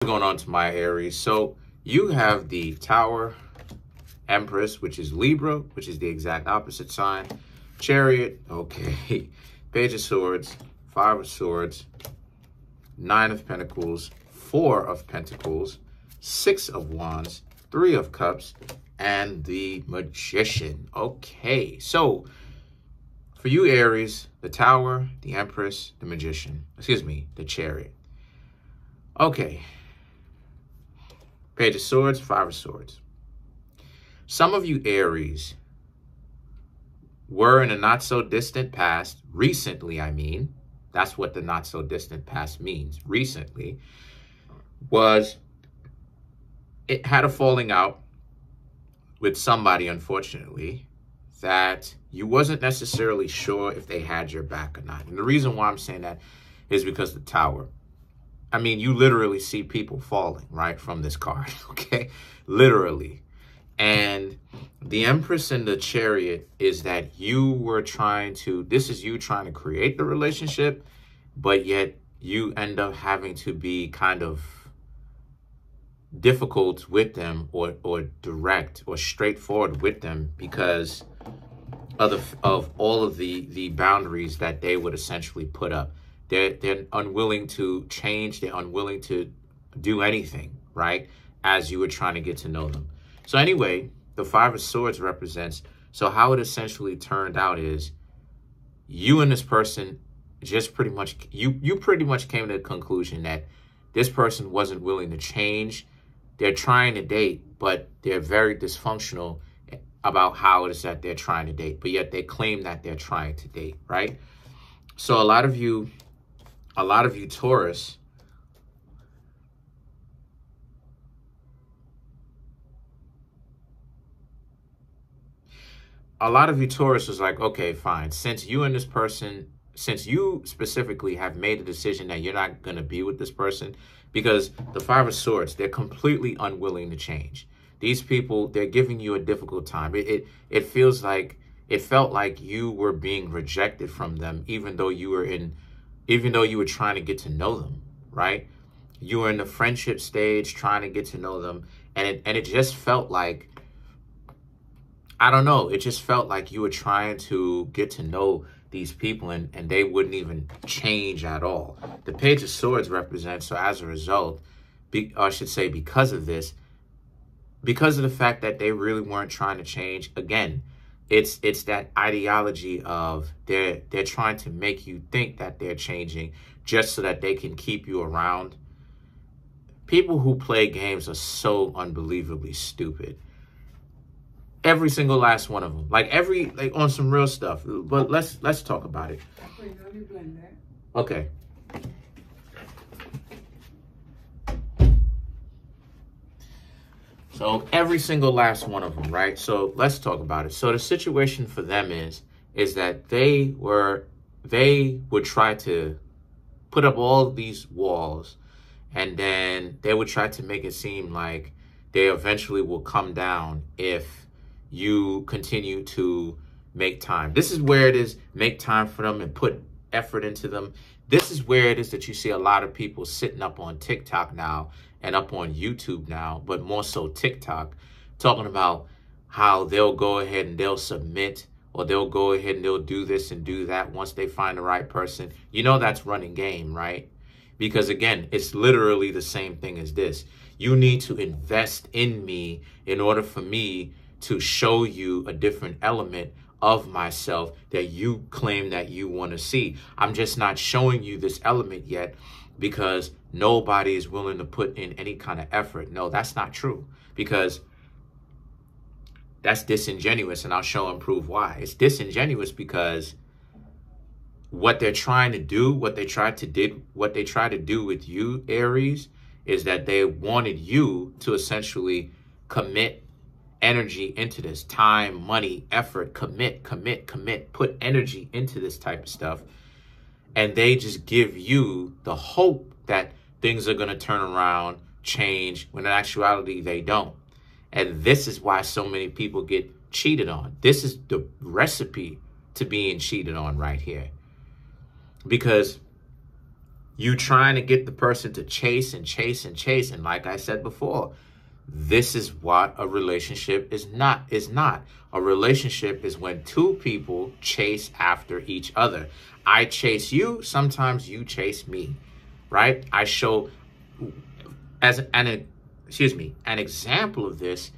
Going on to my Aries. So you have the Tower, Empress, which is Libra, which is the exact opposite sign. Chariot, okay. Page of Swords, Five of Swords, Nine of Pentacles, Four of Pentacles, Six of Wands, Three of Cups, and the Magician. Okay, so for you Aries, the Tower, the Empress, the Magician, excuse me, the Chariot. Okay. Page of Swords, Five of Swords. Some of you Aries were in a not so distant past, recently I mean, that's what the not so distant past means, recently, it had a falling out with somebody, unfortunately, that you wasn't necessarily sure if they had your back or not. And the reason why I'm saying that is because the Tower. I mean, you literally see people falling, right, from this card, okay? Literally. And the Empress and the Chariot is that you were trying to, this is you trying to create the relationship, but yet you end up having to be kind of difficult with them or direct or straightforward with them because of all of the boundaries that they would essentially put up. They're unwilling to change. They're unwilling to do anything, right? As you were trying to get to know them. So anyway, the Five of Swords represents, so how it essentially turned out is you and this person just pretty much, you pretty much came to the conclusion that this person wasn't willing to change. They're trying to date, but they're very dysfunctional about how it is that they're trying to date, but yet they claim that they're trying to date, right? So a lot of you Taurus, was like, okay, fine. Since you and this person, since you specifically have made a decision that you're not going to be with this person, because the Five of Swords, they're completely unwilling to change. These people, they're giving you a difficult time. It feels like, it felt like you were being rejected from them, even though you were trying to get to know them, right? You were in the friendship stage trying to get to know them. And it just felt like, I don't know, it just felt like you were trying to get to know these people and they wouldn't even change at all. The Page of Swords represents, so as a result, I should say because of this, because of the fact that they really weren't trying to change, again, it's that ideology of they're trying to make you think that they're changing just so that they can keep you around. People who play games are so unbelievably stupid. Every single last one of them, like on some real stuff. But let's talk about it. Okay. So every single last one of them, right? So let's talk about it. So the situation for them is that they would try to put up all these walls, and then they would try to make it seem like they eventually will come down if you continue to make time. This is where it is, make time for them and put effort into them. This is where it is that you see a lot of people sitting up on TikTok now and up on YouTube now, but more so TikTok, talking about how they'll go ahead and they'll submit, or they'll go ahead and they'll do this and do that once they find the right person. You know that's running game, right? Because again, it's literally the same thing as this. You need to invest in me in order for me to show you a different element of myself that you claim that you want to see. I'm just not showing you this element yet because nobody is willing to put in any kind of effort. No, that's not true, because that's disingenuous, and I'll show and prove why. It's disingenuous because what they're trying to do, what they try to do with you, Aries, is that they wanted you to essentially commit energy into this, time, money, effort, commit, put energy into this type of stuff. And they just give you the hope that things are going to turn around, change, when in actuality they don't. And this is why so many people get cheated on. This is the recipe to being cheated on right here. Because You trying to get the person to chase and chase and chase. And like I said before, this is what a relationship is not. A relationship is when two people chase after each other. I chase you, sometimes you chase me, right? I show as an example of this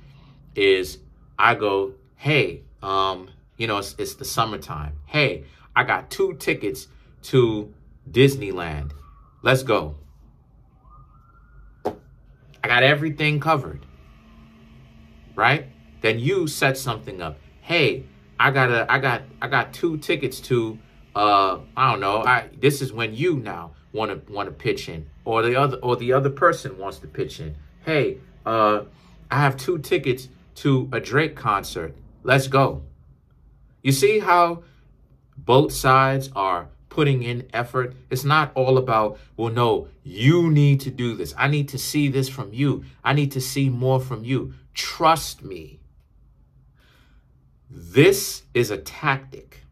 is I go, hey, it's the summertime. Hey, I got 2 tickets to Disneyland. Let's go. I got everything covered, right? Then you set something up. Hey, I got 2 tickets to I don't know. This is when you now want to pitch in, or the other person wants to pitch in. Hey, I have 2 tickets to a Drake concert. Let's go. You see how both sides are putting in effort? It's not all about, well, no, you need to do this. I need to see this from you. I need to see more from you. Trust me. This is a tactic.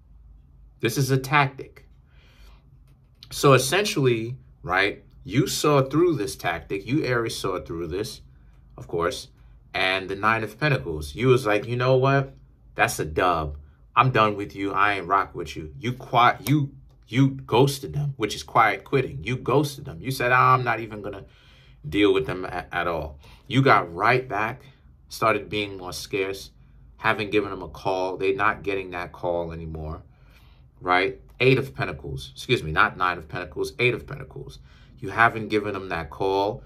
This is a tactic. So essentially, right, you saw through this tactic. You, Aries, saw through this, of course. And the 9 of Pentacles. You was like, you know what? That's a dub. I'm done with you. I ain't rock with you. You ghosted them, which is quiet quitting. You ghosted them. You said, I'm not even going to deal with them at all. You got right back, started being more scarce, haven't given them a call. They're not getting that call anymore, right? 8 of Pentacles. Excuse me, not 9 of Pentacles, 8 of Pentacles. You haven't given them that call.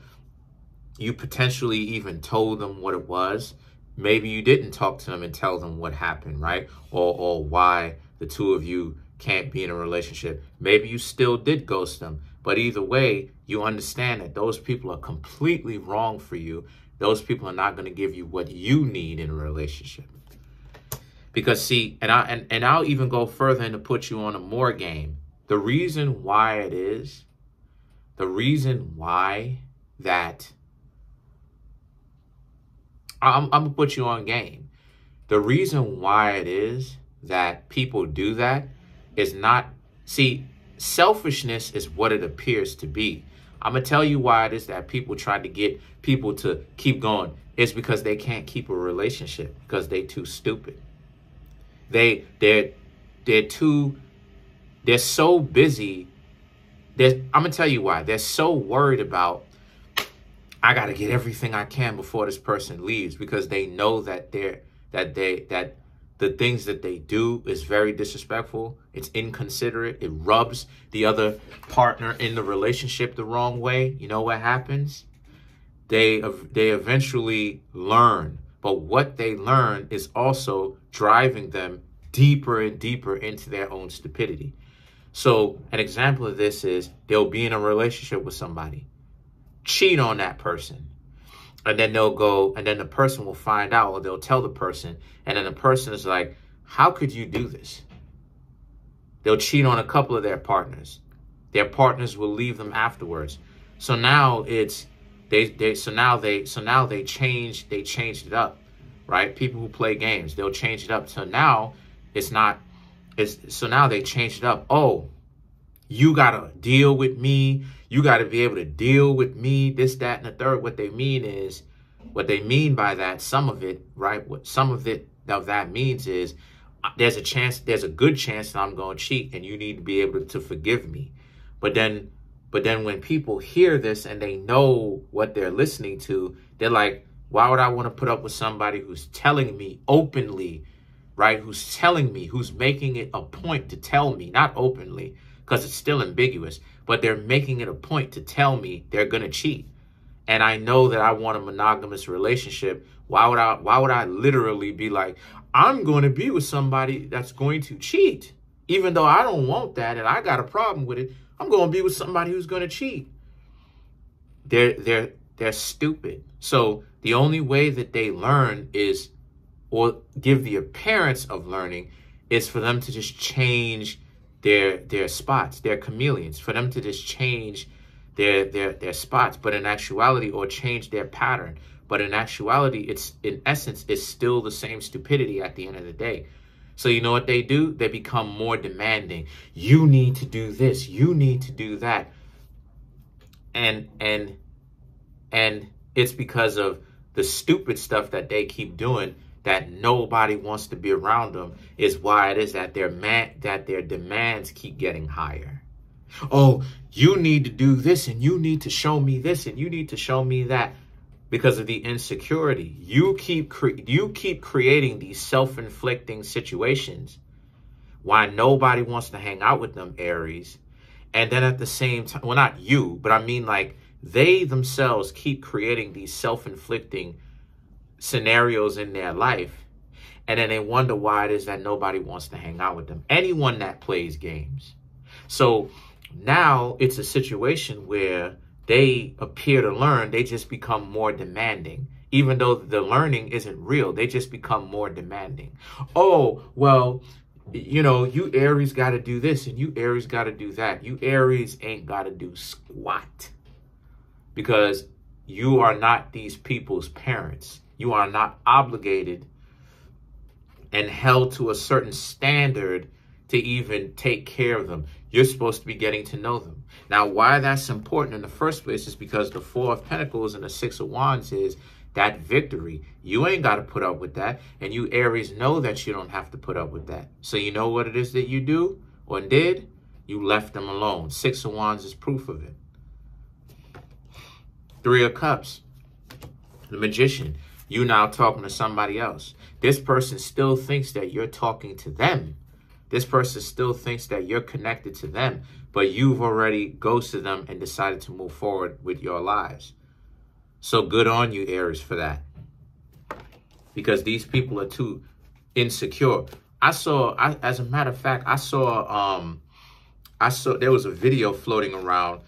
You potentially even told them what it was. Maybe you didn't talk to them and tell them what happened, right? Or why the two of you can't be in a relationship. Maybe you still did ghost them. But either way, you understand that those people are completely wrong for you. Those people are not going to give you what you need in a relationship. Because see, and I'll even go further and to put you on a more game. The reason why that I'm going to put you on game. The reason why it is that people do that is not, see, selfishness is what it appears to be. I'm going to tell you why it is that people try to get people to keep going. It's because they can't keep a relationship because they're too stupid. They're so busy. I'm going to tell you why. They're so worried about, I got to get everything I can before this person leaves, because they know that the things that they do is very disrespectful. It's inconsiderate. It rubs the other partner in the relationship the wrong way. You know what happens? They eventually learn. But what they learn is also driving them deeper and deeper into their own stupidity. So an example of this is they'll be in a relationship with somebody, cheat on that person, and then they'll go, and then the person will find out, or they'll tell the person, and then the person is like, how could you do this? They'll cheat on a couple of their partners. Their partners will leave them afterwards. So now it's they changed it up, right? People who play games, they'll change it up. So now now they changed it up. Oh, you gotta deal with me. You gotta be able to deal with me. This, that, and the third. What they mean by that, some of it, right? What some of that means is there's a good chance that I'm gonna cheat, and you need to be able to forgive me. But then when people hear this and they know what they're listening to, they're like, why would I want to put up with somebody who's telling me openly, right? Who's telling me, who's making it a point to tell me, not openly, because it's still ambiguous, but they're making it a point to tell me they're going to cheat. And I know that I want a monogamous relationship. Why would I literally be like, I'm going to be with somebody that's going to cheat, even though I don't want that and I got a problem with it? I'm going to be with somebody who's going to cheat. They're stupid. So the only way that they learn is, or give the appearance of learning, is for them to just change their spots. They're chameleons. For them to just change their spots, but in actuality, or change their pattern. But in actuality, it's still the same stupidity at the end of the day. So you know what they do? They become more demanding. You need to do this. You need to do that. and and it's because of the stupid stuff that they keep doing that nobody wants to be around them, is why it is that their demands keep getting higher. Oh, you need to do this, and you need to show me this, and you need to show me that. Because of the insecurity, you keep creating these self-inflicting situations why nobody wants to hang out with them, Aries. And then at the same time, well, not you, but I mean like they themselves keep creating these self-inflicting scenarios in their life. And then they wonder why it is that nobody wants to hang out with them. Anyone that plays games. So now it's a situation where they appear to learn, they just become more demanding. Even though the learning isn't real, they just become more demanding. Oh, well, you know, you Aries got to do this and you Aries got to do that. You Aries ain't got to do squat. Because you are not these people's parents. You are not obligated and held to a certain standard to even take care of them. You're supposed to be getting to know them. Now, why that's important in the first place is because the Four of Pentacles and the Six of Wands is that victory. You ain't got to put up with that. And you Aries know that you don't have to put up with that. So you know what it is that you do or did? You left them alone. Six of Wands is proof of it. Three of Cups. The Magician. You now talking to somebody else. This person still thinks that you're talking to them. This person still thinks that you're connected to them, but you've already ghosted them and decided to move forward with your lives. So good on you, Aries, for that. Because these people are too insecure. As a matter of fact, I saw there was a video floating around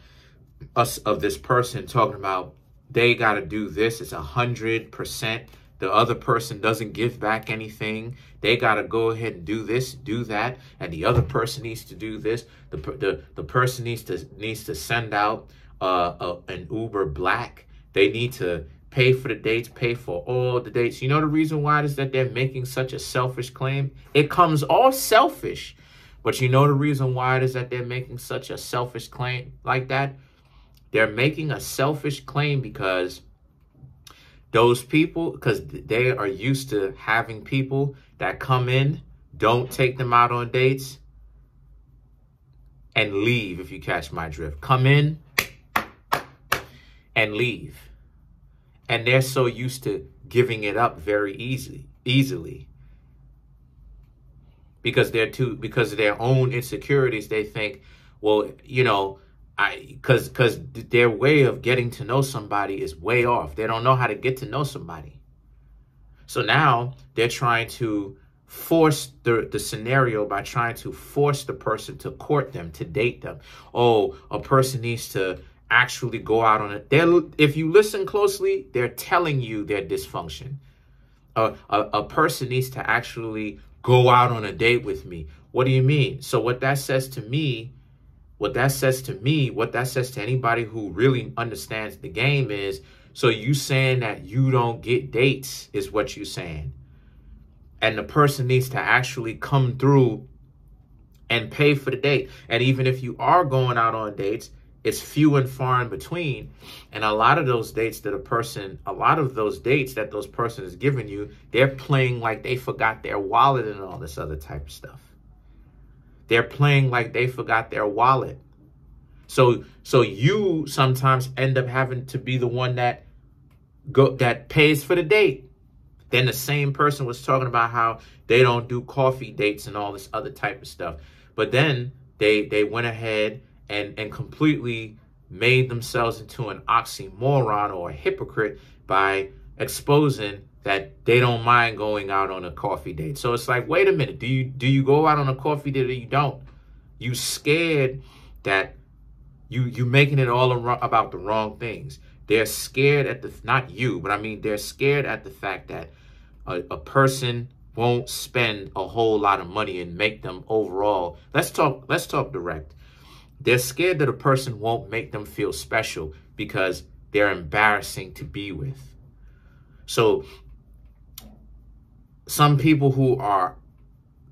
of this person talking about they got to do this. It's 100%. The other person doesn't give back anything. They got to go ahead and do this, do that. And the other person needs to do this. The person needs to send out an Uber Black. They need to pay for the dates, pay for all the dates. You know the reason why it is that they're making such a selfish claim? It comes all selfish. But you know the reason why it is that they're making such a selfish claim like that? They're making a selfish claim because those people, because they are used to having people that come in, don't take them out on dates, and leave, if you catch my drift. Come in and leave. And they're so used to giving it up very easily. Because of their own insecurities, they think, well, you know, because their way of getting to know somebody is way off. They don't know how to get to know somebody. So now they're trying to force the scenario by trying to force the person to court them, to date them. Oh, a person needs to actually go out on it. If you listen closely, they're telling you their dysfunction. A person needs to actually go out on a date with me. What do you mean? So what that says to me, what that says to anybody who really understands the game is, so you saying that you don't get dates is what you're saying. And the person needs to actually come through and pay for the date. And even if you are going out on dates, it's few and far in between. And a lot of those dates that those person is giving you, they're playing like they forgot their wallet and all this other type of stuff. They're playing like they forgot their wallet. So you sometimes end up having to be the one that pays for the date. Then the same person was talking about how they don't do coffee dates and all this other type of stuff. But then they went ahead and completely made themselves into an oxymoron or a hypocrite by exposing that they don't mind going out on a coffee date. So it's like, wait a minute, do you go out on a coffee date or you don't? You scared that you making it all about the wrong things. They're scared at not you, but I mean, they're scared at the fact that a person won't spend a whole lot of money and make them overall. Let's talk direct. They're scared that a person won't make them feel special because they're embarrassing to be with. So some people who are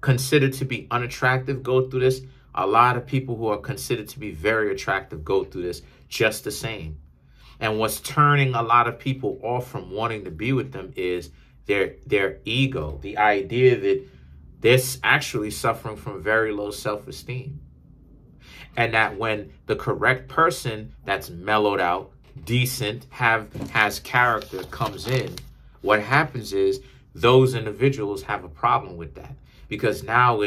considered to be unattractive go through this. A lot of people who are considered to be very attractive go through this just the same. And what's turning a lot of people off from wanting to be with them is their ego, the idea that they're actually suffering from very low self-esteem. And that when the correct person that's mellowed out, decent, has character comes in, what happens is those individuals have a problem with that. Because now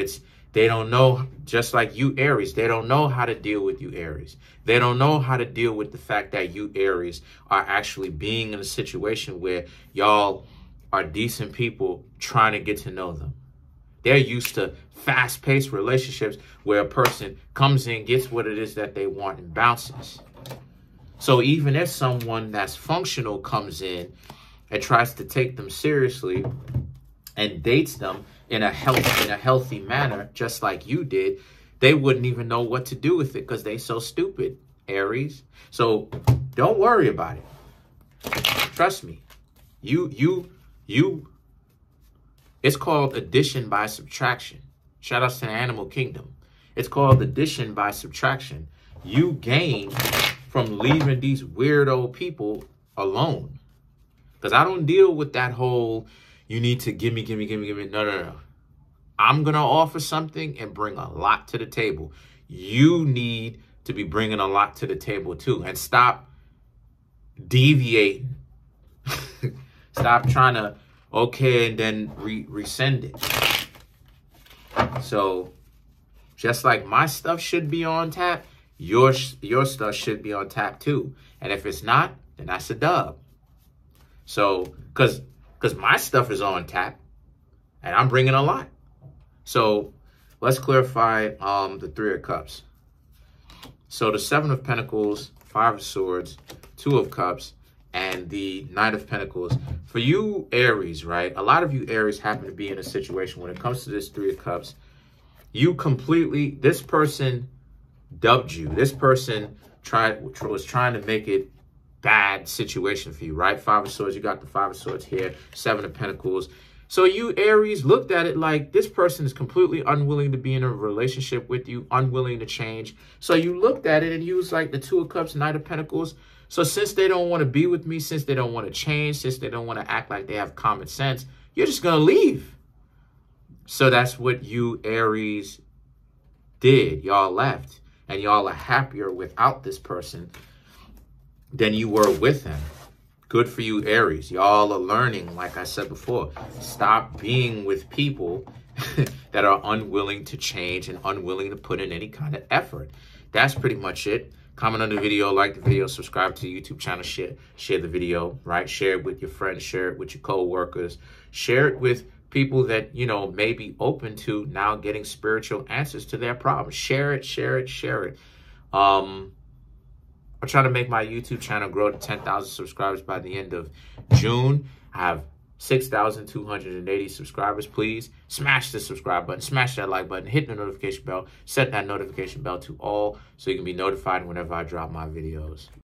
they don't know, just like you Aries, they don't know how to deal with you Aries. They don't know how to deal with the fact that you Aries are actually being in a situation where y'all are decent people trying to get to know them. They're used to fast-paced relationships where a person comes in, gets what it is that they want, and bounces. So even if someone that's functional comes in and tries to take them seriously and dates them in a healthy manner, just like you did, they wouldn't even know what to do with it because they so stupid, Aries. So don't worry about it. Trust me. It's called addition by subtraction. Shout out to the animal kingdom. It's called addition by subtraction. You gain from leaving these weirdo people alone. Because I don't deal with that whole, you need to give me. No. I'm going to offer something and bring a lot to the table. You need to be bringing a lot to the table too. And stop deviating. Stop trying to, okay, and then resend it. So just like my stuff should be on tap, your stuff should be on tap too. And if it's not, then that's a dub. So, because my stuff is on tap and I'm bringing a lot. So let's clarify the Three of Cups. So the Seven of Pentacles, Five of Swords, Two of Cups, and the Knight of Pentacles. For you Aries, right? A lot of you Aries happen to be in a situation when it comes to this Three of Cups. This person dubbed you. This person was trying to make it bad situation for you, right? Five of Swords, you got the Five of Swords here, Seven of Pentacles. So you Aries looked at it like this person is completely unwilling to be in a relationship with you, unwilling to change. So you looked at it and you was like the Two of Cups, Knight of Pentacles. So since they don't want to be with me, since they don't want to change, since they don't want to act like they have common sense, you're just going to leave. So that's what you Aries did. Y'all left. And y'all are happier without this person than you were with him. Good for you, Aries. Y'all are learning, like I said before. Stop being with people that are unwilling to change and unwilling to put in any kind of effort. That's pretty much it. Comment on the video, like the video, subscribe to the YouTube channel, share the video, right? Share it with your friends, share it with your co-workers, share it with people that, you know, may be open to now getting spiritual answers to their problems. Share it. I'm trying to make my YouTube channel grow to 10,000 subscribers by the end of June. I have 6,280 subscribers. Please smash the subscribe button, smash that like button, hit the notification bell, set that notification bell to all so you can be notified whenever I drop my videos.